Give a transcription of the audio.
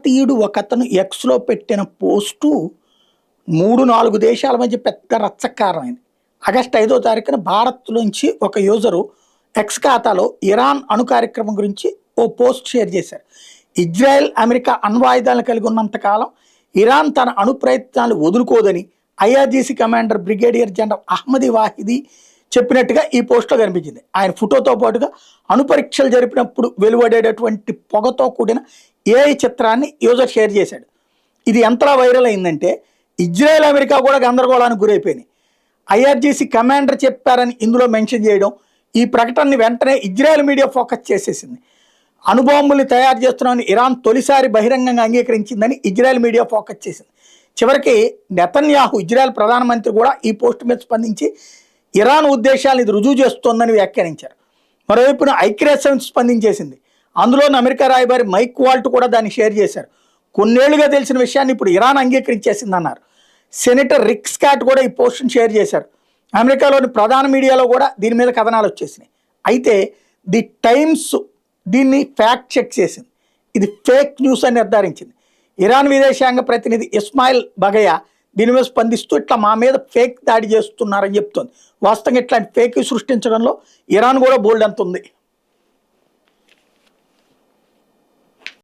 భారతీయుడు ఒకతను ఎక్స్లో పెట్టిన పోస్టు 3-4 దేశాల మధ్య పెద్ద రచ్చకారమైంది. ఆగస్టు 5వ తారీఖున భారత్ నుంచి ఒక యూజరు ఎక్స్ ఖాతాలో ఇరాన్ అణు కార్యక్రమం గురించి ఓ పోస్ట్ షేర్ చేశారు. ఇజ్రాయెల్ అమెరికా అణ్వాయుధాలను కలిగి ఉన్నంతకాలం ఇరాన్ తన అణు ప్రయత్నాలు వదులుకోదని IRGC commander brigadier general Ahmadi Vahidi చెప్పినట్టుగా ఈ పోస్ట్లో కనిపించింది. ఆయన ఫోటోతో పాటుగా అణు పరీక్షలు జరిపినప్పుడు వెలువడేటటువంటి పొగతో కూడిన ఏఐ చిత్రాన్ని యూజర్ షేర్ చేశాడు. ఇది ఎంతలా వైరల్ అయిందంటే ఇజ్రాయెల్ అమెరికా కూడా గందరగోళానికి గురైపోయినాయి. ఐఆర్జీసీ కమాండర్ చెప్పారని ఇందులో మెన్షన్ చేయడం, ఈ ప్రకటనని వెంటనే ఇజ్రాయెల్ మీడియా ఫోకస్ చేసేసింది. అణుబాంబుల్ని తయారు చేస్తున్నామని ఇరాన్ తొలిసారి బహిరంగంగా అంగీకరించిందని ఇజ్రాయెల్ మీడియా ఫోకస్ చేసింది. చివరికి నెతన్యాహు ఇజ్రాయెల్ ప్రధానమంత్రి కూడా ఈ పోస్ట్ మీద స్పందించి ఇరాన్ ఉద్దేశాలను ఇది రుజువు చేస్తోందని వ్యాఖ్యానించారు. మరోవైపున ఐక్యరాజ్యం స్పందించేసింది. అందులోని అమెరికా రాయబారి మైక్ వాల్ట్ కూడా దాన్ని షేర్ చేశారు. కొన్నేళ్లుగా తెలిసిన విషయాన్ని ఇప్పుడు ఇరాన్ అంగీకరించేసిందన్నారు. సెనేటర్ రిక్ స్కాట్ కూడా ఈ పోస్ట్ని షేర్ చేశారు. అమెరికాలోని ప్రధాన మీడియాలో కూడా దీని మీద కథనాలు వచ్చేసినాయి. అయితే ది టైమ్స్ దీన్ని ఫ్యాక్ట్ చెక్ చేసింది. ఇది ఫేక్ న్యూస్ అని నిర్ధారించింది. ఇరాన్ విదేశాంగ ప్రతినిధి ఇస్మాయిల్ బగయా దీని మీద స్పందిస్తూ ఇట్లా మా మీద ఫేక్ దాడి చేస్తున్నారని చెప్తోంది. వాస్తవంగా ఇట్లాంటి ఫేక్ సృష్టించడంలో ఇరాన్ కూడా బోల్డ్ అంత ఉంది.